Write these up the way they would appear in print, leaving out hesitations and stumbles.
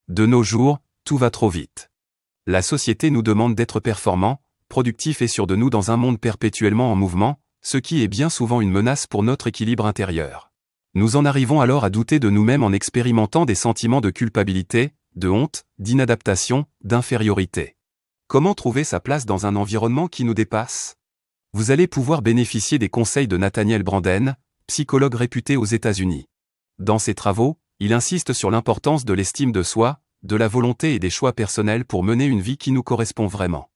De nos jours, tout va trop vite. La société nous demande d'être performants, productifs et sûrs de nous dans un monde perpétuellement en mouvement, ce qui est bien souvent une menace pour notre équilibre intérieur. Nous en arrivons alors à douter de nous-mêmes en expérimentant des sentiments de culpabilité, de honte, d'inadaptation, d'infériorité. Comment trouver sa place dans un environnement qui nous dépasse? Vous allez pouvoir bénéficier des conseils de Nathaniel Branden, psychologue réputé aux États-Unis. Dans ses travaux, il insiste sur l'importance de l'estime de soi, de la volonté et des choix personnels pour mener une vie qui nous correspond vraiment.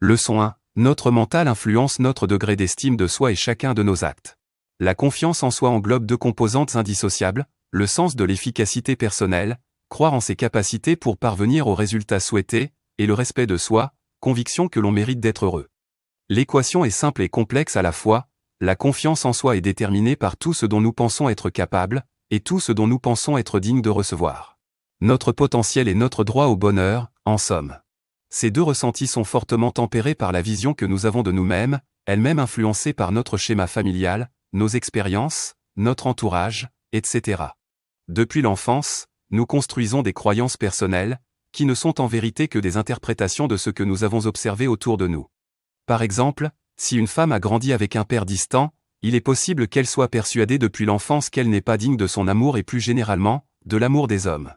Leçon 1. Notre mental influence notre degré d'estime de soi et chacun de nos actes. La confiance en soi englobe deux composantes indissociables, le sens de l'efficacité personnelle, croire en ses capacités pour parvenir aux résultats souhaités, et le respect de soi, conviction que l'on mérite d'être heureux. L'équation est simple et complexe à la fois, la confiance en soi est déterminée par tout ce dont nous pensons être capables, et tout ce dont nous pensons être dignes de recevoir. Notre potentiel et notre droit au bonheur, en somme. Ces deux ressentis sont fortement tempérés par la vision que nous avons de nous-mêmes, elle-même influencée par notre schéma familial, nos expériences, notre entourage, etc. Depuis l'enfance, nous construisons des croyances personnelles, qui ne sont en vérité que des interprétations de ce que nous avons observé autour de nous. Par exemple, si une femme a grandi avec un père distant, il est possible qu'elle soit persuadée depuis l'enfance qu'elle n'est pas digne de son amour et plus généralement, de l'amour des hommes.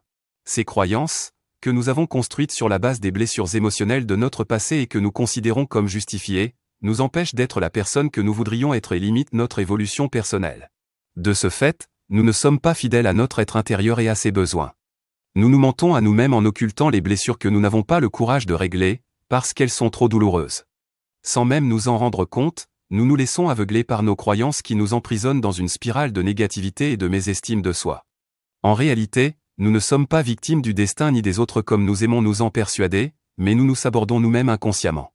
Ces croyances, que nous avons construites sur la base des blessures émotionnelles de notre passé et que nous considérons comme justifiées, nous empêchent d'être la personne que nous voudrions être et limitent notre évolution personnelle. De ce fait, nous ne sommes pas fidèles à notre être intérieur et à ses besoins. Nous nous mentons à nous-mêmes en occultant les blessures que nous n'avons pas le courage de régler, parce qu'elles sont trop douloureuses. Sans même nous en rendre compte, nous nous laissons aveugler par nos croyances qui nous emprisonnent dans une spirale de négativité et de mésestime de soi. En réalité, nous ne sommes pas victimes du destin ni des autres comme nous aimons nous en persuader, mais nous nous sabordons nous-mêmes inconsciemment.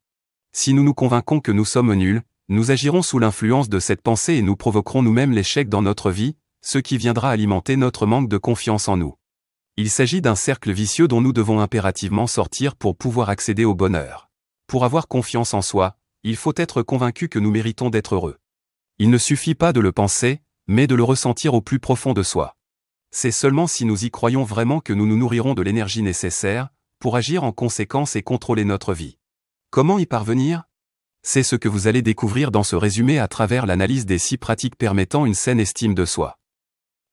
Si nous nous convainquons que nous sommes nuls, nous agirons sous l'influence de cette pensée et nous provoquerons nous-mêmes l'échec dans notre vie, ce qui viendra alimenter notre manque de confiance en nous. Il s'agit d'un cercle vicieux dont nous devons impérativement sortir pour pouvoir accéder au bonheur. Pour avoir confiance en soi, il faut être convaincu que nous méritons d'être heureux. Il ne suffit pas de le penser, mais de le ressentir au plus profond de soi. C'est seulement si nous y croyons vraiment que nous nous nourrirons de l'énergie nécessaire pour agir en conséquence et contrôler notre vie. Comment y parvenir? C'est ce que vous allez découvrir dans ce résumé à travers l'analyse des 6 pratiques permettant une saine estime de soi.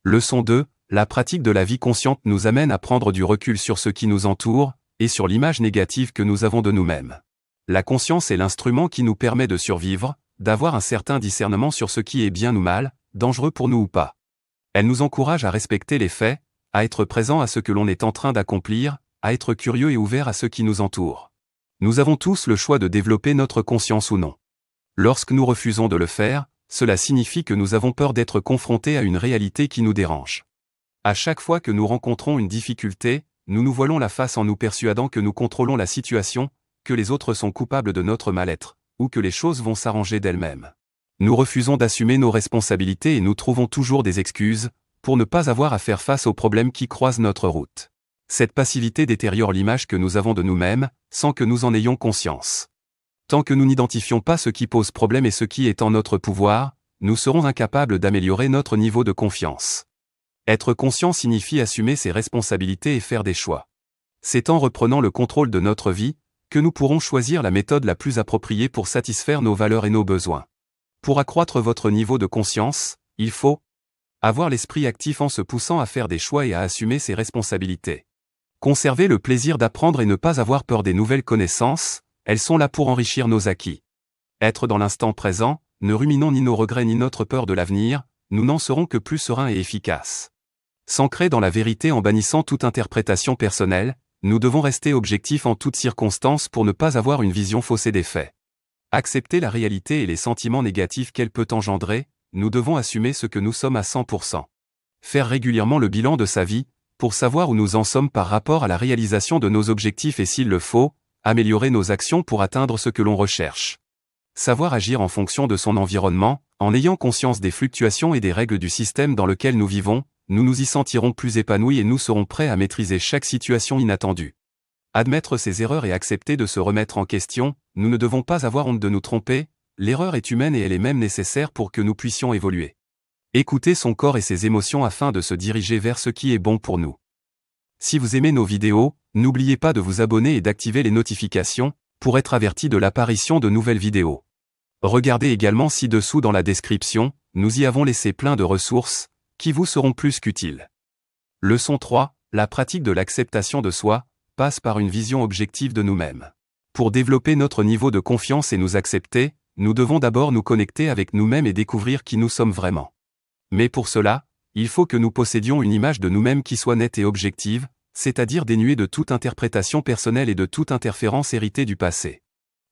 Leçon 2. La pratique de la vie consciente nous amène à prendre du recul sur ce qui nous entoure, et sur l'image négative que nous avons de nous-mêmes. La conscience est l'instrument qui nous permet de survivre, d'avoir un certain discernement sur ce qui est bien ou mal, dangereux pour nous ou pas. Elle nous encourage à respecter les faits, à être présent à ce que l'on est en train d'accomplir, à être curieux et ouvert à ce qui nous entoure. Nous avons tous le choix de développer notre conscience ou non. Lorsque nous refusons de le faire, cela signifie que nous avons peur d'être confrontés à une réalité qui nous dérange. À chaque fois que nous rencontrons une difficulté, nous nous voilons la face en nous persuadant que nous contrôlons la situation, que les autres sont coupables de notre mal-être, ou que les choses vont s'arranger d'elles-mêmes. Nous refusons d'assumer nos responsabilités et nous trouvons toujours des excuses, pour ne pas avoir à faire face aux problèmes qui croisent notre route. Cette passivité détériore l'image que nous avons de nous-mêmes, sans que nous en ayons conscience. Tant que nous n'identifions pas ce qui pose problème et ce qui est en notre pouvoir, nous serons incapables d'améliorer notre niveau de confiance. Être conscient signifie assumer ses responsabilités et faire des choix. C'est en reprenant le contrôle de notre vie, que nous pourrons choisir la méthode la plus appropriée pour satisfaire nos valeurs et nos besoins. Pour accroître votre niveau de conscience, il faut avoir l'esprit actif en se poussant à faire des choix et à assumer ses responsabilités. Conserver le plaisir d'apprendre et ne pas avoir peur des nouvelles connaissances, elles sont là pour enrichir nos acquis. Être dans l'instant présent, ne ruminons ni nos regrets ni notre peur de l'avenir, nous n'en serons que plus sereins et efficaces. S'ancrer dans la vérité en bannissant toute interprétation personnelle, nous devons rester objectifs en toutes circonstances pour ne pas avoir une vision faussée des faits. Accepter la réalité et les sentiments négatifs qu'elle peut engendrer, nous devons assumer ce que nous sommes à 100%. Faire régulièrement le bilan de sa vie, pour savoir où nous en sommes par rapport à la réalisation de nos objectifs et s'il le faut, améliorer nos actions pour atteindre ce que l'on recherche. Savoir agir en fonction de son environnement, en ayant conscience des fluctuations et des règles du système dans lequel nous vivons, nous nous y sentirons plus épanouis et nous serons prêts à maîtriser chaque situation inattendue. Admettre ses erreurs et accepter de se remettre en question, nous ne devons pas avoir honte de nous tromper, l'erreur est humaine et elle est même nécessaire pour que nous puissions évoluer. Écouter son corps et ses émotions afin de se diriger vers ce qui est bon pour nous. Si vous aimez nos vidéos, n'oubliez pas de vous abonner et d'activer les notifications pour être averti de l'apparition de nouvelles vidéos. Regardez également ci-dessous dans la description, nous y avons laissé plein de ressources qui vous seront plus qu'utiles. Leçon 3, la pratique de l'acceptation de soi passe par une vision objective de nous-mêmes. Pour développer notre niveau de confiance et nous accepter, nous devons d'abord nous connecter avec nous-mêmes et découvrir qui nous sommes vraiment. Mais pour cela, il faut que nous possédions une image de nous-mêmes qui soit nette et objective, c'est-à-dire dénuée de toute interprétation personnelle et de toute interférence héritée du passé.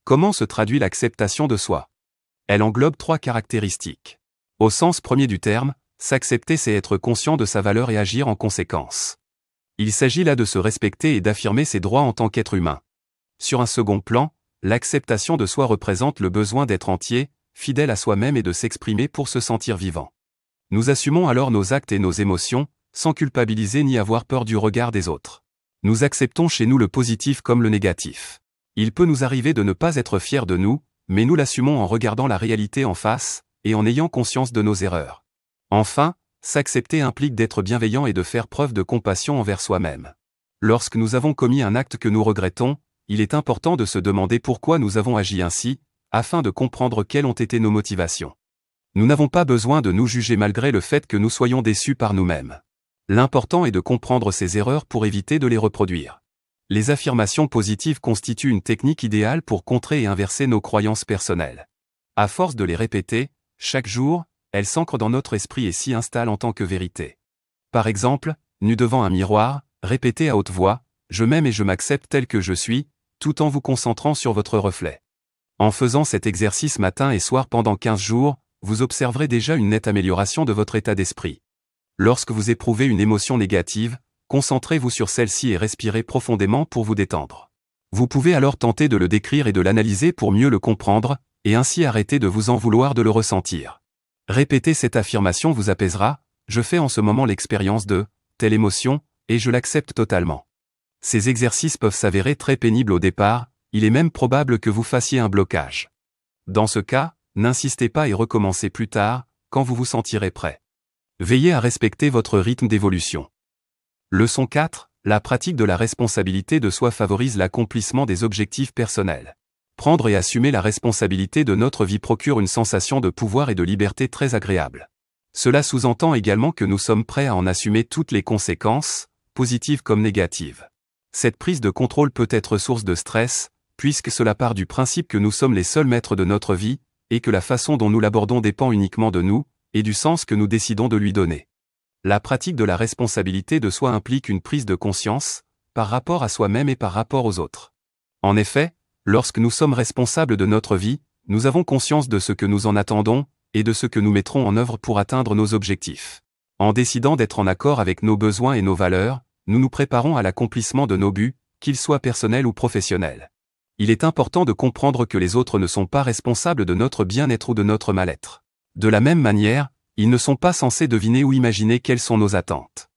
Comment se traduit l'acceptation de soi? Elle englobe 3 caractéristiques. Au sens premier du terme, s'accepter c'est être conscient de sa valeur et agir en conséquence. Il s'agit là de se respecter et d'affirmer ses droits en tant qu'être humain. Sur un second plan, l'acceptation de soi représente le besoin d'être entier, fidèle à soi-même et de s'exprimer pour se sentir vivant. Nous assumons alors nos actes et nos émotions, sans culpabiliser ni avoir peur du regard des autres. Nous acceptons chez nous le positif comme le négatif. Il peut nous arriver de ne pas être fiers de nous, mais nous l'assumons en regardant la réalité en face, et en ayant conscience de nos erreurs. Enfin, s'accepter implique d'être bienveillant et de faire preuve de compassion envers soi-même. Lorsque nous avons commis un acte que nous regrettons, il est important de se demander pourquoi nous avons agi ainsi, afin de comprendre quelles ont été nos motivations. Nous n'avons pas besoin de nous juger malgré le fait que nous soyons déçus par nous-mêmes. L'important est de comprendre ces erreurs pour éviter de les reproduire. Les affirmations positives constituent une technique idéale pour contrer et inverser nos croyances personnelles. À force de les répéter, chaque jour, elles s'ancrent dans notre esprit et s'y installent en tant que vérité. Par exemple, nu devant un miroir, répétez à haute voix « Je m'aime et je m'accepte tel que je suis », tout en vous concentrant sur votre reflet. En faisant cet exercice matin et soir pendant 15 jours, vous observerez déjà une nette amélioration de votre état d'esprit. Lorsque vous éprouvez une émotion négative, concentrez-vous sur celle-ci et respirez profondément pour vous détendre. Vous pouvez alors tenter de le décrire et de l'analyser pour mieux le comprendre, et ainsi arrêter de vous en vouloir de le ressentir. Répéter cette affirmation vous apaisera, je fais en ce moment l'expérience de telle émotion, et je l'accepte totalement. Ces exercices peuvent s'avérer très pénibles au départ, il est même probable que vous fassiez un blocage. Dans ce cas, n'insistez pas et recommencez plus tard, quand vous vous sentirez prêt. Veillez à respecter votre rythme d'évolution. Leçon 4, la pratique de la responsabilité de soi favorise l'accomplissement des objectifs personnels. Prendre et assumer la responsabilité de notre vie procure une sensation de pouvoir et de liberté très agréable. Cela sous-entend également que nous sommes prêts à en assumer toutes les conséquences, positives comme négatives. Cette prise de contrôle peut être source de stress, puisque cela part du principe que nous sommes les seuls maîtres de notre vie, et que la façon dont nous l'abordons dépend uniquement de nous, et du sens que nous décidons de lui donner. La pratique de la responsabilité de soi implique une prise de conscience, par rapport à soi-même et par rapport aux autres. En effet, lorsque nous sommes responsables de notre vie, nous avons conscience de ce que nous en attendons, et de ce que nous mettrons en œuvre pour atteindre nos objectifs. En décidant d'être en accord avec nos besoins et nos valeurs, nous nous préparons à l'accomplissement de nos buts, qu'ils soient personnels ou professionnels. Il est important de comprendre que les autres ne sont pas responsables de notre bien-être ou de notre mal-être. De la même manière, ils ne sont pas censés deviner ou imaginer quelles sont nos attentes.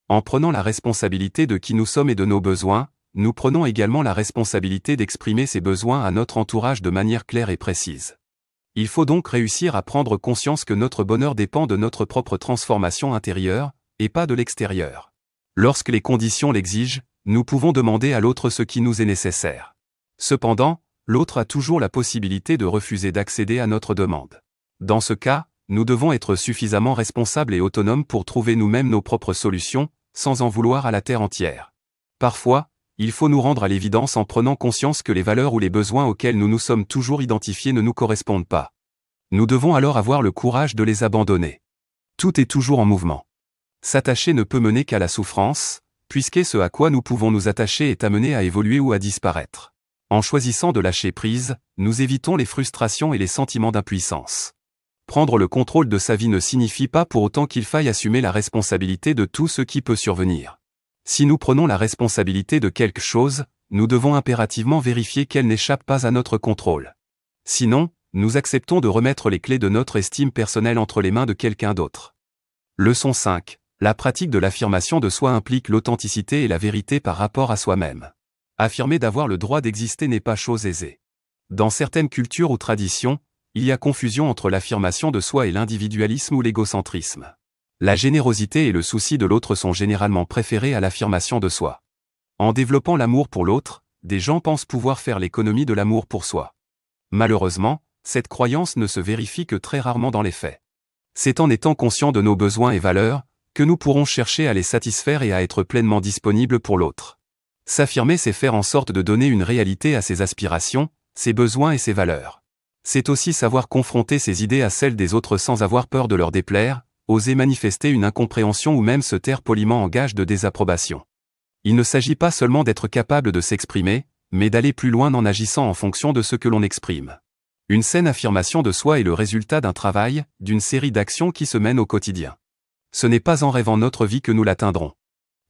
En prenant la responsabilité de qui nous sommes et de nos besoins, nous prenons également la responsabilité d'exprimer ces besoins à notre entourage de manière claire et précise. Il faut donc réussir à prendre conscience que notre bonheur dépend de notre propre transformation intérieure, et pas de l'extérieur. Lorsque les conditions l'exigent, nous pouvons demander à l'autre ce qui nous est nécessaire. Cependant, l'autre a toujours la possibilité de refuser d'accéder à notre demande. Dans ce cas, nous devons être suffisamment responsables et autonomes pour trouver nous-mêmes nos propres solutions, sans en vouloir à la terre entière. Parfois, il faut nous rendre à l'évidence en prenant conscience que les valeurs ou les besoins auxquels nous nous sommes toujours identifiés ne nous correspondent pas. Nous devons alors avoir le courage de les abandonner. Tout est toujours en mouvement. S'attacher ne peut mener qu'à la souffrance, puisque ce à quoi nous pouvons nous attacher est amené à évoluer ou à disparaître. En choisissant de lâcher prise, nous évitons les frustrations et les sentiments d'impuissance. Prendre le contrôle de sa vie ne signifie pas pour autant qu'il faille assumer la responsabilité de tout ce qui peut survenir. Si nous prenons la responsabilité de quelque chose, nous devons impérativement vérifier qu'elle n'échappe pas à notre contrôle. Sinon, nous acceptons de remettre les clés de notre estime personnelle entre les mains de quelqu'un d'autre. Leçon 5. La pratique de l'affirmation de soi implique l'authenticité et la vérité par rapport à soi-même. Affirmer d'avoir le droit d'exister n'est pas chose aisée. Dans certaines cultures ou traditions, il y a confusion entre l'affirmation de soi et l'individualisme ou l'égocentrisme. La générosité et le souci de l'autre sont généralement préférés à l'affirmation de soi. En développant l'amour pour l'autre, des gens pensent pouvoir faire l'économie de l'amour pour soi. Malheureusement, cette croyance ne se vérifie que très rarement dans les faits. C'est en étant conscient de nos besoins et valeurs, que nous pourrons chercher à les satisfaire et à être pleinement disponibles pour l'autre. S'affirmer, c'est faire en sorte de donner une réalité à ses aspirations, ses besoins et ses valeurs. C'est aussi savoir confronter ses idées à celles des autres sans avoir peur de leur déplaire, oser manifester une incompréhension ou même se taire poliment en gage de désapprobation. Il ne s'agit pas seulement d'être capable de s'exprimer, mais d'aller plus loin en agissant en fonction de ce que l'on exprime. Une saine affirmation de soi est le résultat d'un travail, d'une série d'actions qui se mènent au quotidien. Ce n'est pas en rêvant notre vie que nous l'atteindrons.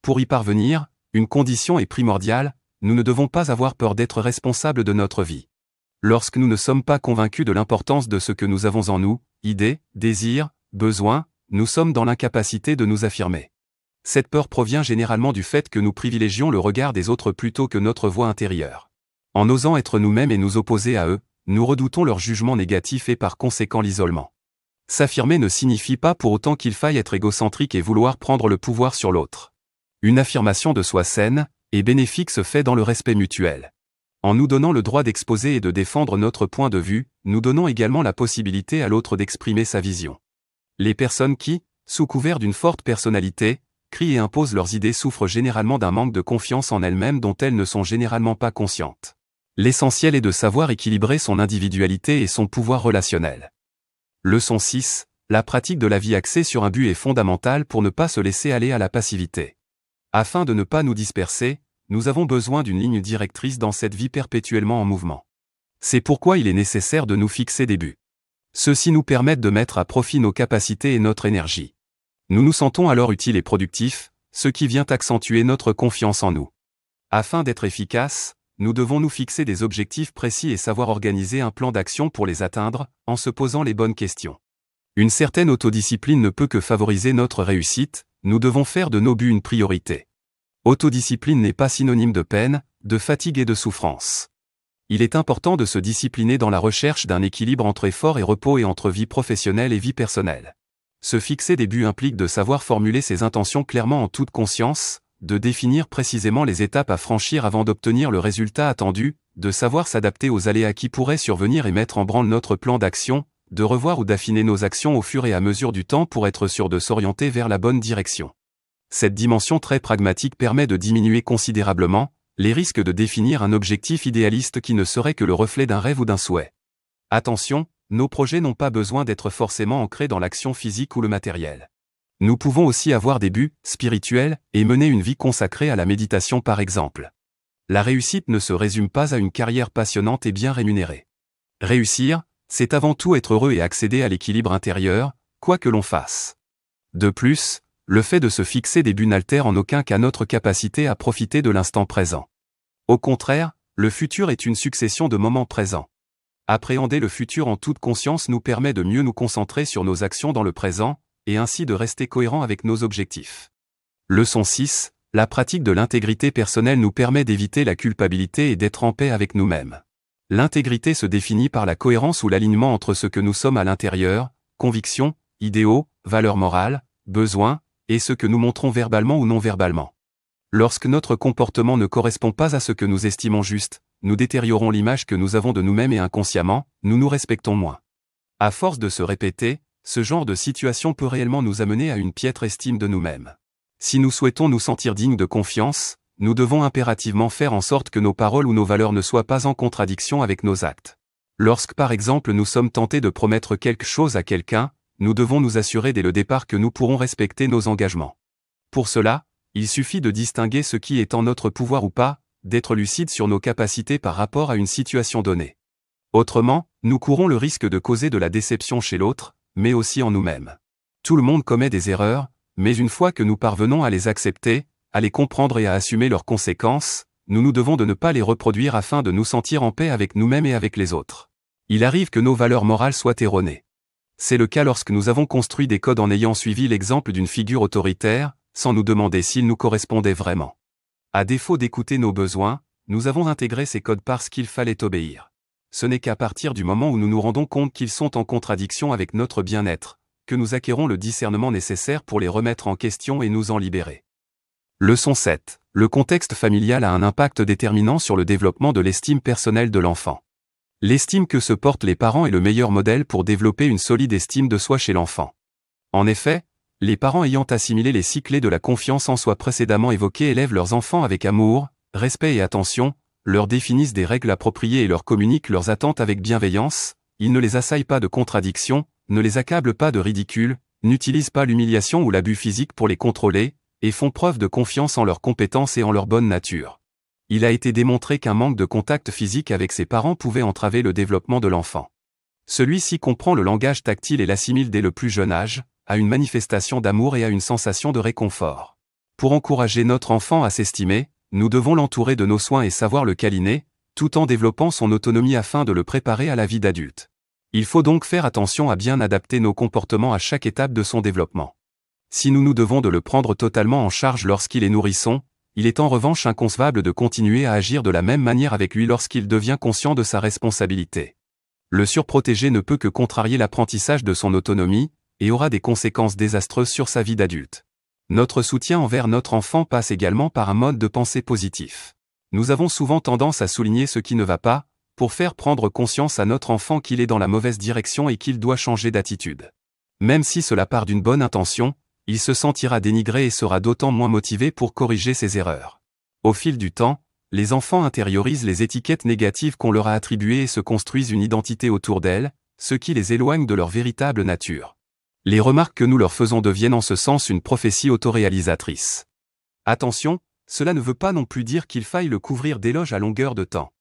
Pour y parvenir, une condition est primordiale, nous ne devons pas avoir peur d'être responsables de notre vie. Lorsque nous ne sommes pas convaincus de l'importance de ce que nous avons en nous, idées, désirs, besoins, nous sommes dans l'incapacité de nous affirmer. Cette peur provient généralement du fait que nous privilégions le regard des autres plutôt que notre voix intérieure. En osant être nous-mêmes et nous opposer à eux, nous redoutons leur jugement négatif et par conséquent l'isolement. S'affirmer ne signifie pas pour autant qu'il faille être égocentrique et vouloir prendre le pouvoir sur l'autre. Une affirmation de soi saine et bénéfique se fait dans le respect mutuel. En nous donnant le droit d'exposer et de défendre notre point de vue, nous donnons également la possibilité à l'autre d'exprimer sa vision. Les personnes qui, sous couvert d'une forte personnalité, crient et imposent leurs idées souffrent généralement d'un manque de confiance en elles-mêmes dont elles ne sont généralement pas conscientes. L'essentiel est de savoir équilibrer son individualité et son pouvoir relationnel. Leçon 6. La pratique de la vie axée sur un but est fondamentale pour ne pas se laisser aller à la passivité. Afin de ne pas nous disperser, nous avons besoin d'une ligne directrice dans cette vie perpétuellement en mouvement. C'est pourquoi il est nécessaire de nous fixer des buts. Ceux-ci nous permettent de mettre à profit nos capacités et notre énergie. Nous nous sentons alors utiles et productifs, ce qui vient accentuer notre confiance en nous. Afin d'être efficaces, nous devons nous fixer des objectifs précis et savoir organiser un plan d'action pour les atteindre, en se posant les bonnes questions. Une certaine autodiscipline ne peut que favoriser notre réussite, nous devons faire de nos buts une priorité. Autodiscipline n'est pas synonyme de peine, de fatigue et de souffrance. Il est important de se discipliner dans la recherche d'un équilibre entre effort et repos et entre vie professionnelle et vie personnelle. Se fixer des buts implique de savoir formuler ses intentions clairement en toute conscience, de définir précisément les étapes à franchir avant d'obtenir le résultat attendu, de savoir s'adapter aux aléas qui pourraient survenir et mettre en branle notre plan d'action, de revoir ou d'affiner nos actions au fur et à mesure du temps pour être sûr de s'orienter vers la bonne direction. Cette dimension très pragmatique permet de diminuer considérablement les risques de définir un objectif idéaliste qui ne serait que le reflet d'un rêve ou d'un souhait. Attention, nos projets n'ont pas besoin d'être forcément ancrés dans l'action physique ou le matériel. Nous pouvons aussi avoir des buts spirituels et mener une vie consacrée à la méditation par exemple. La réussite ne se résume pas à une carrière passionnante et bien rémunérée. Réussir, c'est avant tout être heureux et accéder à l'équilibre intérieur, quoi que l'on fasse. De plus, le fait de se fixer des buts n'altère en aucun cas notre capacité à profiter de l'instant présent. Au contraire, le futur est une succession de moments présents. Appréhender le futur en toute conscience nous permet de mieux nous concentrer sur nos actions dans le présent, et ainsi de rester cohérents avec nos objectifs. Leçon 6. La pratique de l'intégrité personnelle nous permet d'éviter la culpabilité et d'être en paix avec nous-mêmes. L'intégrité se définit par la cohérence ou l'alignement entre ce que nous sommes à l'intérieur, convictions, idéaux, valeurs morales, besoins, et ce que nous montrons verbalement ou non verbalement. Lorsque notre comportement ne correspond pas à ce que nous estimons juste, nous détériorons l'image que nous avons de nous-mêmes et inconsciemment, nous nous respectons moins. À force de se répéter, ce genre de situation peut réellement nous amener à une piètre estime de nous-mêmes. Si nous souhaitons nous sentir dignes de confiance, nous devons impérativement faire en sorte que nos paroles ou nos valeurs ne soient pas en contradiction avec nos actes. Lorsque par exemple nous sommes tentés de promettre quelque chose à quelqu'un, nous devons nous assurer dès le départ que nous pourrons respecter nos engagements. Pour cela, il suffit de distinguer ce qui est en notre pouvoir ou pas, d'être lucide sur nos capacités par rapport à une situation donnée. Autrement, nous courons le risque de causer de la déception chez l'autre, mais aussi en nous-mêmes. Tout le monde commet des erreurs, mais une fois que nous parvenons à les accepter, à les comprendre et à assumer leurs conséquences, nous nous devons de ne pas les reproduire afin de nous sentir en paix avec nous-mêmes et avec les autres. Il arrive que nos valeurs morales soient erronées. C'est le cas lorsque nous avons construit des codes en ayant suivi l'exemple d'une figure autoritaire, sans nous demander s'ils nous correspondaient vraiment. À défaut d'écouter nos besoins, nous avons intégré ces codes parce qu'il fallait obéir. Ce n'est qu'à partir du moment où nous nous rendons compte qu'ils sont en contradiction avec notre bien-être, que nous acquérons le discernement nécessaire pour les remettre en question et nous en libérer. Leçon 7. Le contexte familial a un impact déterminant sur le développement de l'estime personnelle de l'enfant. L'estime que se portent les parents est le meilleur modèle pour développer une solide estime de soi chez l'enfant. En effet, les parents ayant assimilé les 6 clés de la confiance en soi précédemment évoquées élèvent leurs enfants avec amour, respect et attention, leur définissent des règles appropriées et leur communiquent leurs attentes avec bienveillance, ils ne les assaillent pas de contradictions, ne les accablent pas de ridicule, n'utilisent pas l'humiliation ou l'abus physique pour les contrôler, et font preuve de confiance en leurs compétences et en leur bonne nature. Il a été démontré qu'un manque de contact physique avec ses parents pouvait entraver le développement de l'enfant. Celui-ci comprend le langage tactile et l'assimile dès le plus jeune âge, à une manifestation d'amour et à une sensation de réconfort. Pour encourager notre enfant à s'estimer, nous devons l'entourer de nos soins et savoir le câliner, tout en développant son autonomie afin de le préparer à la vie d'adulte. Il faut donc faire attention à bien adapter nos comportements à chaque étape de son développement. Si nous nous devons de le prendre totalement en charge lorsqu'il est nourrisson, il est en revanche inconcevable de continuer à agir de la même manière avec lui lorsqu'il devient conscient de sa responsabilité. Le surprotéger ne peut que contrarier l'apprentissage de son autonomie, et aura des conséquences désastreuses sur sa vie d'adulte. Notre soutien envers notre enfant passe également par un mode de pensée positif. Nous avons souvent tendance à souligner ce qui ne va pas, pour faire prendre conscience à notre enfant qu'il est dans la mauvaise direction et qu'il doit changer d'attitude. Même si cela part d'une bonne intention, il se sentira dénigré et sera d'autant moins motivé pour corriger ses erreurs. Au fil du temps, les enfants intériorisent les étiquettes négatives qu'on leur a attribuées et se construisent une identité autour d'elles, ce qui les éloigne de leur véritable nature. Les remarques que nous leur faisons deviennent en ce sens une prophétie autoréalisatrice. Attention, cela ne veut pas non plus dire qu'il faille le couvrir d'éloges à longueur de temps.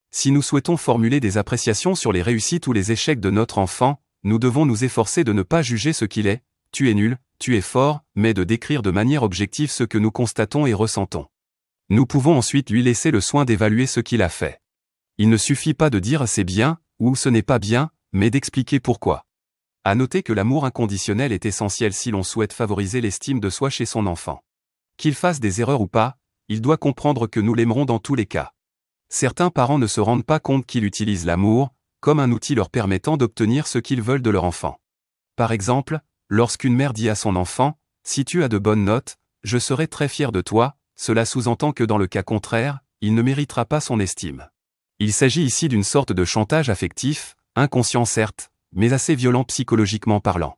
Si nous souhaitons formuler des appréciations sur les réussites ou les échecs de notre enfant, nous devons nous efforcer de ne pas juger ce qu'il est, tu es nul, tu es fort, mais de décrire de manière objective ce que nous constatons et ressentons. Nous pouvons ensuite lui laisser le soin d'évaluer ce qu'il a fait. Il ne suffit pas de dire c'est bien, ou ce n'est pas bien, mais d'expliquer pourquoi. À noter que l'amour inconditionnel est essentiel si l'on souhaite favoriser l'estime de soi chez son enfant. Qu'il fasse des erreurs ou pas, il doit comprendre que nous l'aimerons dans tous les cas. Certains parents ne se rendent pas compte qu'ils utilisent l'amour comme un outil leur permettant d'obtenir ce qu'ils veulent de leur enfant. Par exemple, lorsqu'une mère dit à son enfant « Si tu as de bonnes notes, je serai très fier de toi », cela sous-entend que dans le cas contraire, il ne méritera pas son estime. Il s'agit ici d'une sorte de chantage affectif, inconscient certes, mais assez violent psychologiquement parlant.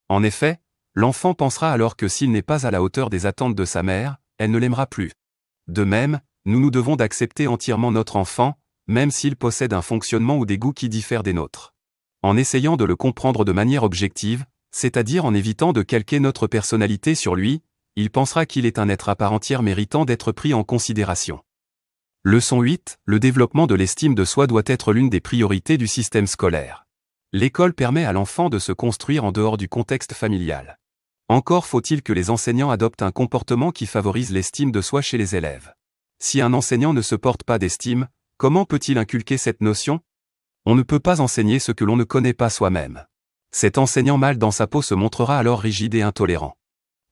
En effet, l'enfant pensera alors que s'il n'est pas à la hauteur des attentes de sa mère, elle ne l'aimera plus. De même, nous nous devons d'accepter entièrement notre enfant, même s'il possède un fonctionnement ou des goûts qui diffèrent des nôtres. En essayant de le comprendre de manière objective, c'est-à-dire en évitant de calquer notre personnalité sur lui, il pensera qu'il est un être à part entière méritant d'être pris en considération. Leçon 8. Le développement de l'estime de soi doit être l'une des priorités du système scolaire. L'école permet à l'enfant de se construire en dehors du contexte familial. Encore faut-il que les enseignants adoptent un comportement qui favorise l'estime de soi chez les élèves. Si un enseignant ne se porte pas d'estime, comment peut-il inculquer cette notion ? On ne peut pas enseigner ce que l'on ne connaît pas soi-même. Cet enseignant mal dans sa peau se montrera alors rigide et intolérant.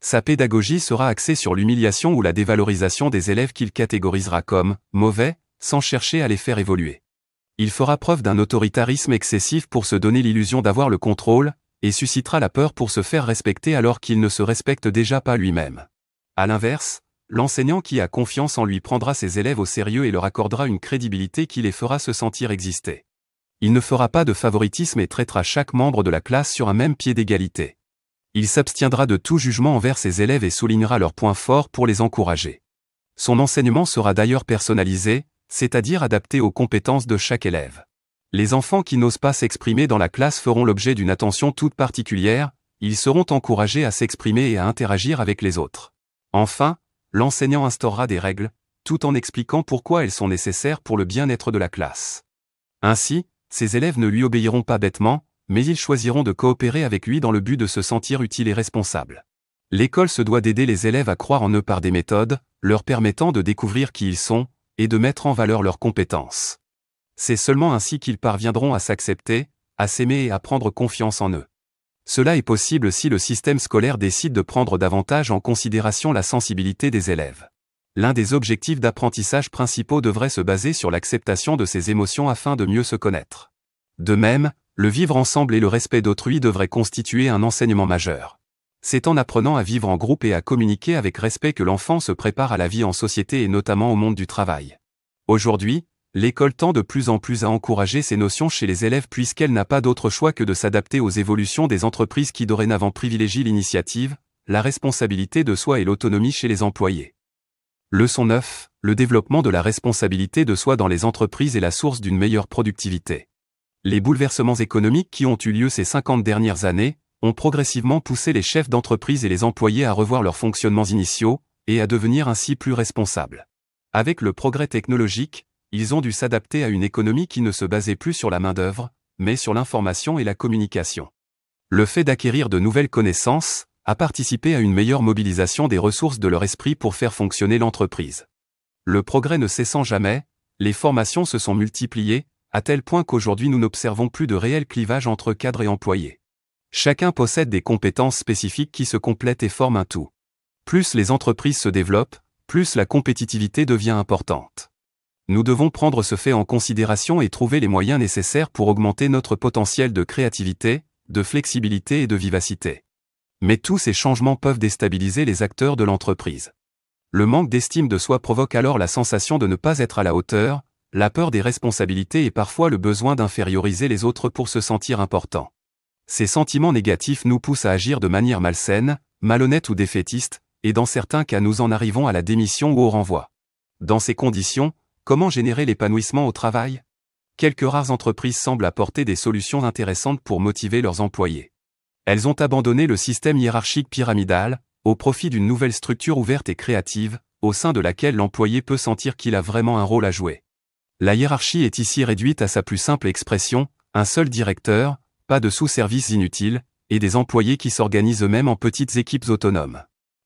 Sa pédagogie sera axée sur l'humiliation ou la dévalorisation des élèves qu'il catégorisera comme « mauvais », sans chercher à les faire évoluer. Il fera preuve d'un autoritarisme excessif pour se donner l'illusion d'avoir le contrôle, et suscitera la peur pour se faire respecter alors qu'il ne se respecte déjà pas lui-même. À l'inverse, l'enseignant qui a confiance en lui prendra ses élèves au sérieux et leur accordera une crédibilité qui les fera se sentir exister. Il ne fera pas de favoritisme et traitera chaque membre de la classe sur un même pied d'égalité. Il s'abstiendra de tout jugement envers ses élèves et soulignera leurs points forts pour les encourager. Son enseignement sera d'ailleurs personnalisé, c'est-à-dire adapté aux compétences de chaque élève. Les enfants qui n'osent pas s'exprimer dans la classe feront l'objet d'une attention toute particulière, ils seront encouragés à s'exprimer et à interagir avec les autres. Enfin, l'enseignant instaurera des règles, tout en expliquant pourquoi elles sont nécessaires pour le bien-être de la classe. Ainsi, ses élèves ne lui obéiront pas bêtement, mais ils choisiront de coopérer avec lui dans le but de se sentir utiles et responsables. L'école se doit d'aider les élèves à croire en eux par des méthodes, leur permettant de découvrir qui ils sont, et de mettre en valeur leurs compétences. C'est seulement ainsi qu'ils parviendront à s'accepter, à s'aimer et à prendre confiance en eux. Cela est possible si le système scolaire décide de prendre davantage en considération la sensibilité des élèves. L'un des objectifs d'apprentissage principaux devrait se baser sur l'acceptation de ces émotions afin de mieux se connaître. De même, Le vivre ensemble et le respect d'autrui devraient constituer un enseignement majeur. C'est en apprenant à vivre en groupe et à communiquer avec respect que l'enfant se prépare à la vie en société et notamment au monde du travail. Aujourd'hui, l'école tend de plus en plus à encourager ces notions chez les élèves puisqu'elle n'a pas d'autre choix que de s'adapter aux évolutions des entreprises qui dorénavant privilégient l'initiative, la responsabilité de soi et l'autonomie chez les employés. Leçon 9. Le développement de la responsabilité de soi dans les entreprises est la source d'une meilleure productivité. Les bouleversements économiques qui ont eu lieu ces 50 dernières années ont progressivement poussé les chefs d'entreprise et les employés à revoir leurs fonctionnements initiaux et à devenir ainsi plus responsables. Avec le progrès technologique, ils ont dû s'adapter à une économie qui ne se basait plus sur la main-d'œuvre, mais sur l'information et la communication. Le fait d'acquérir de nouvelles connaissances a participé à une meilleure mobilisation des ressources de leur esprit pour faire fonctionner l'entreprise. Le progrès ne cessant jamais, les formations se sont multipliées, à tel point qu'aujourd'hui nous n'observons plus de réel clivage entre cadres et employés. Chacun possède des compétences spécifiques qui se complètent et forment un tout. Plus les entreprises se développent, plus la compétitivité devient importante. Nous devons prendre ce fait en considération et trouver les moyens nécessaires pour augmenter notre potentiel de créativité, de flexibilité et de vivacité. Mais tous ces changements peuvent déstabiliser les acteurs de l'entreprise. Le manque d'estime de soi provoque alors la sensation de ne pas être à la hauteur, la peur des responsabilités et parfois le besoin d'inférioriser les autres pour se sentir important. Ces sentiments négatifs nous poussent à agir de manière malsaine, malhonnête ou défaitiste, et dans certains cas nous en arrivons à la démission ou au renvoi. Dans ces conditions, comment générer l'épanouissement au travail? Quelques rares entreprises semblent apporter des solutions intéressantes pour motiver leurs employés. Elles ont abandonné le système hiérarchique pyramidal, au profit d'une nouvelle structure ouverte et créative, au sein de laquelle l'employé peut sentir qu'il a vraiment un rôle à jouer. La hiérarchie est ici réduite à sa plus simple expression, un seul directeur, pas de sous-services inutiles, et des employés qui s'organisent eux-mêmes en petites équipes autonomes.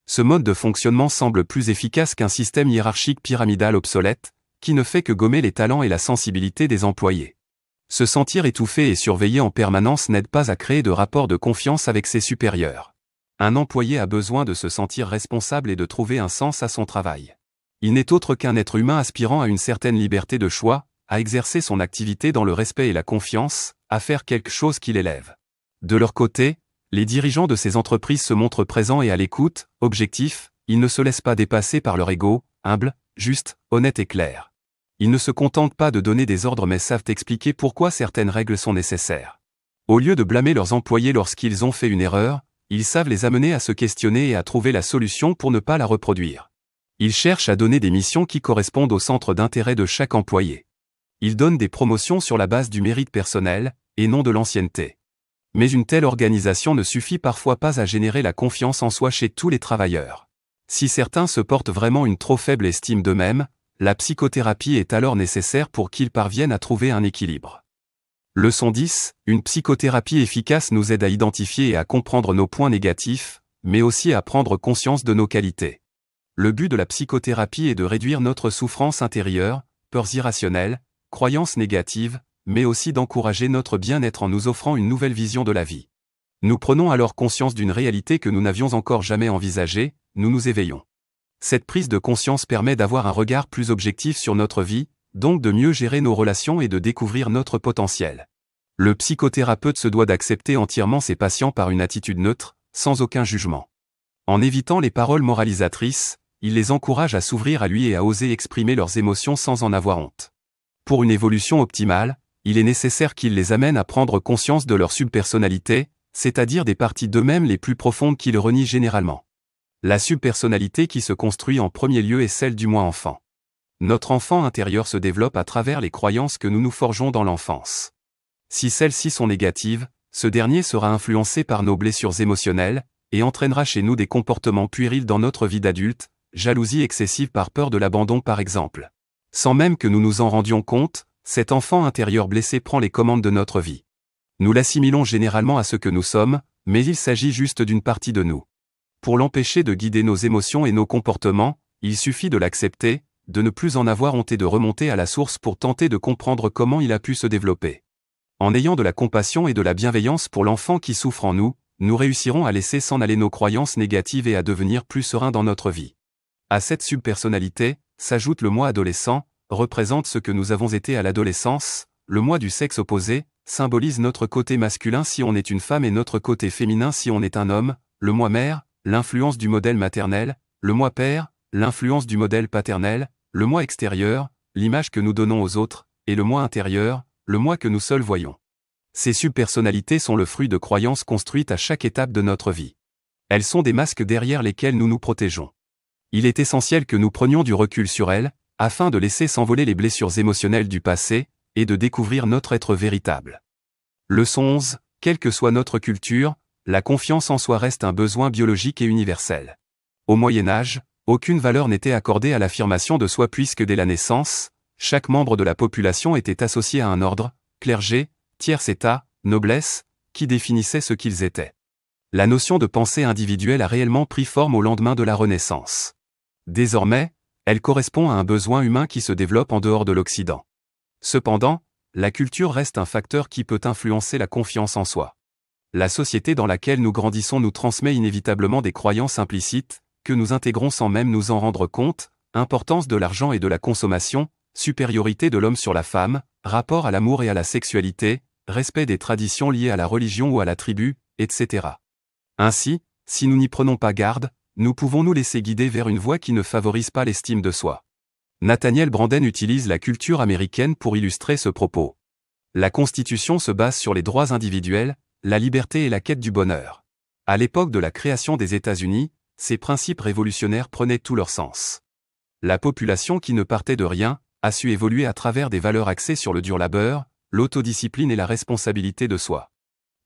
Ce mode de fonctionnement semble plus efficace qu'un système hiérarchique pyramidal obsolète, qui ne fait que gommer les talents et la sensibilité des employés. Se sentir étouffé et surveillé en permanence n'aide pas à créer de rapports de confiance avec ses supérieurs. Un employé a besoin de se sentir responsable et de trouver un sens à son travail. Il n'est autre qu'un être humain aspirant à une certaine liberté de choix, à exercer son activité dans le respect et la confiance, à faire quelque chose qui l'élève. De leur côté, les dirigeants de ces entreprises se montrent présents et à l'écoute, objectifs, ils ne se laissent pas dépasser par leur ego, humble, juste, honnête et clair. Ils ne se contentent pas de donner des ordres mais savent expliquer pourquoi certaines règles sont nécessaires. Au lieu de blâmer leurs employés lorsqu'ils ont fait une erreur, ils savent les amener à se questionner et à trouver la solution pour ne pas la reproduire. Ils cherchent à donner des missions qui correspondent au centre d'intérêt de chaque employé. Ils donnent des promotions sur la base du mérite personnel, et non de l'ancienneté. Mais une telle organisation ne suffit parfois pas à générer la confiance en soi chez tous les travailleurs. Si certains se portent vraiment une trop faible estime d'eux-mêmes, la psychothérapie est alors nécessaire pour qu'ils parviennent à trouver un équilibre. Leçon 10. Une psychothérapie efficace nous aide à identifier et à comprendre nos points négatifs, mais aussi à prendre conscience de nos qualités. Le but de la psychothérapie est de réduire notre souffrance intérieure, peurs irrationnelles, croyances négatives, mais aussi d'encourager notre bien-être en nous offrant une nouvelle vision de la vie. Nous prenons alors conscience d'une réalité que nous n'avions encore jamais envisagée, nous nous éveillons. Cette prise de conscience permet d'avoir un regard plus objectif sur notre vie, donc de mieux gérer nos relations et de découvrir notre potentiel. Le psychothérapeute se doit d'accepter entièrement ses patients par une attitude neutre, sans aucun jugement. En évitant les paroles moralisatrices, il les encourage à s'ouvrir à lui et à oser exprimer leurs émotions sans en avoir honte. Pour une évolution optimale, il est nécessaire qu'il les amène à prendre conscience de leur subpersonnalité, c'est-à-dire des parties d'eux-mêmes les plus profondes qui le renient généralement. La subpersonnalité qui se construit en premier lieu est celle du moi-enfant. Notre enfant intérieur se développe à travers les croyances que nous nous forgeons dans l'enfance. Si celles-ci sont négatives, ce dernier sera influencé par nos blessures émotionnelles, et entraînera chez nous des comportements puérils dans notre vie d'adulte, jalousie excessive par peur de l'abandon par exemple. Sans même que nous nous en rendions compte, cet enfant intérieur blessé prend les commandes de notre vie. Nous l'assimilons généralement à ce que nous sommes, mais il s'agit juste d'une partie de nous. Pour l'empêcher de guider nos émotions et nos comportements, il suffit de l'accepter, de ne plus en avoir honte et de remonter à la source pour tenter de comprendre comment il a pu se développer. En ayant de la compassion et de la bienveillance pour l'enfant qui souffre en nous, nous réussirons à laisser s'en aller nos croyances négatives et à devenir plus sereins dans notre vie. À cette subpersonnalité, s'ajoute le moi adolescent, représente ce que nous avons été à l'adolescence, le moi du sexe opposé, symbolise notre côté masculin si on est une femme et notre côté féminin si on est un homme, le moi mère, l'influence du modèle maternel, le moi père, l'influence du modèle paternel, le moi extérieur, l'image que nous donnons aux autres, et le moi intérieur, le moi que nous seuls voyons. Ces subpersonnalités sont le fruit de croyances construites à chaque étape de notre vie. Elles sont des masques derrière lesquels nous nous protégeons. Il est essentiel que nous prenions du recul sur elles, afin de laisser s'envoler les blessures émotionnelles du passé, et de découvrir notre être véritable. Leçon 11. Quelle que soit notre culture, la confiance en soi reste un besoin biologique et universel. Au Moyen Âge, aucune valeur n'était accordée à l'affirmation de soi puisque dès la naissance, chaque membre de la population était associé à un ordre, clergé, tiers-état, noblesse, qui définissait ce qu'ils étaient. La notion de pensée individuelle a réellement pris forme au lendemain de la Renaissance. Désormais, elle correspond à un besoin humain qui se développe en dehors de l'Occident. Cependant, la culture reste un facteur qui peut influencer la confiance en soi. La société dans laquelle nous grandissons nous transmet inévitablement des croyances implicites, que nous intégrons sans même nous en rendre compte, importance de l'argent et de la consommation, supériorité de l'homme sur la femme, rapport à l'amour et à la sexualité, respect des traditions liées à la religion ou à la tribu, etc. Ainsi, si nous n'y prenons pas garde, nous pouvons nous laisser guider vers une voie qui ne favorise pas l'estime de soi. Nathaniel Branden utilise la culture américaine pour illustrer ce propos. La Constitution se base sur les droits individuels, la liberté et la quête du bonheur. À l'époque de la création des États-Unis, ces principes révolutionnaires prenaient tout leur sens. La population qui ne partait de rien, a su évoluer à travers des valeurs axées sur le dur labeur, l'autodiscipline et la responsabilité de soi.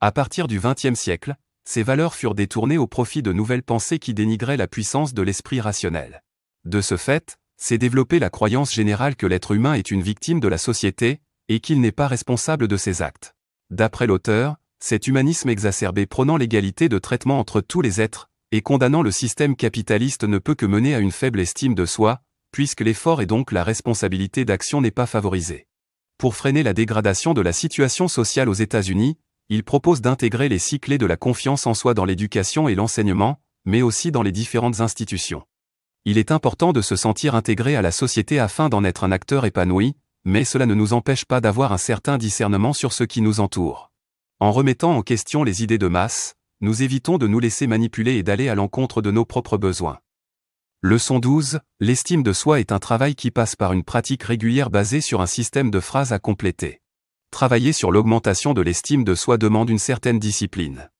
À partir du XXe siècle, ces valeurs furent détournées au profit de nouvelles pensées qui dénigraient la puissance de l'esprit rationnel. De ce fait, s'est développée la croyance générale que l'être humain est une victime de la société, et qu'il n'est pas responsable de ses actes. D'après l'auteur, cet humanisme exacerbé prônant l'égalité de traitement entre tous les êtres, et condamnant le système capitaliste ne peut que mener à une faible estime de soi, puisque l'effort et donc la responsabilité d'action n'est pas favorisée. Pour freiner la dégradation de la situation sociale aux États-Unis, il propose d'intégrer les 6 clés de la confiance en soi dans l'éducation et l'enseignement, mais aussi dans les différentes institutions. Il est important de se sentir intégré à la société afin d'en être un acteur épanoui, mais cela ne nous empêche pas d'avoir un certain discernement sur ce qui nous entoure. En remettant en question les idées de masse, nous évitons de nous laisser manipuler et d'aller à l'encontre de nos propres besoins. Leçon 12. L'estime de soi est un travail qui passe par une pratique régulière basée sur un système de phrases à compléter. Travailler sur l'augmentation de l'estime de soi demande une certaine discipline.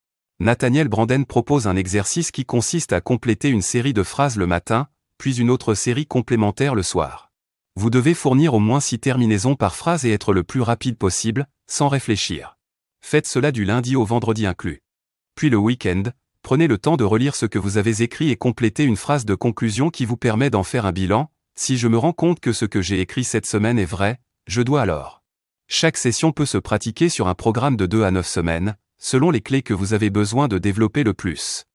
Nathaniel Branden propose un exercice qui consiste à compléter une série de phrases le matin, puis une autre série complémentaire le soir. Vous devez fournir au moins 6 terminaisons par phrase et être le plus rapide possible, sans réfléchir. Faites cela du lundi au vendredi inclus. Puis le week-end, prenez le temps de relire ce que vous avez écrit et complétez une phrase de conclusion qui vous permet d'en faire un bilan. Si je me rends compte que ce que j'ai écrit cette semaine est vrai, je dois alors. Chaque session peut se pratiquer sur un programme de 2 à 9 semaines, selon les clés que vous avez besoin de développer le plus.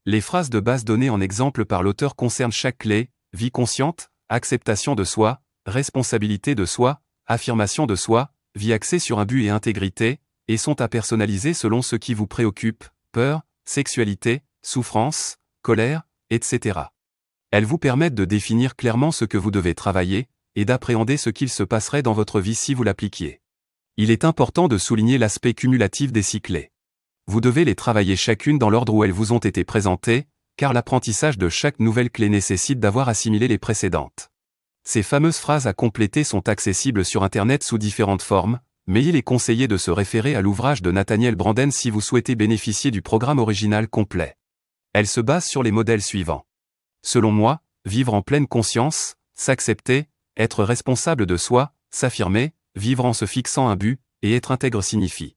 Les phrases de base données en exemple par l'auteur concernent chaque clé: vie consciente, acceptation de soi, responsabilité de soi, affirmation de soi, vie axée sur un but et intégrité, et sont à personnaliser selon ce qui vous préoccupe, peur, sexualité, souffrance, colère, etc. Elles vous permettent de définir clairement ce que vous devez travailler, et d'appréhender ce qu'il se passerait dans votre vie si vous l'appliquiez. Il est important de souligner l'aspect cumulatif des 6 clés. Vous devez les travailler chacune dans l'ordre où elles vous ont été présentées, car l'apprentissage de chaque nouvelle clé nécessite d'avoir assimilé les précédentes. Ces fameuses phrases à compléter sont accessibles sur Internet sous différentes formes, mais il est conseillé de se référer à l'ouvrage de Nathaniel Branden si vous souhaitez bénéficier du programme original complet. Elle se base sur les modèles suivants. Selon moi, vivre en pleine conscience, s'accepter, être responsable de soi, s'affirmer, vivre en se fixant un but, et être intègre signifie.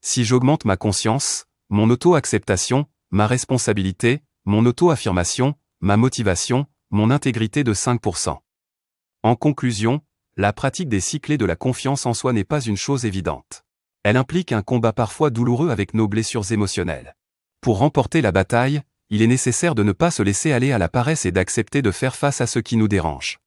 Si j'augmente ma conscience, mon auto-acceptation, ma responsabilité, mon auto-affirmation, ma motivation, mon intégrité de 5%. En conclusion, la pratique des 6 clés de la confiance en soi n'est pas une chose évidente. Elle implique un combat parfois douloureux avec nos blessures émotionnelles. Pour remporter la bataille, il est nécessaire de ne pas se laisser aller à la paresse et d'accepter de faire face à ce qui nous dérange.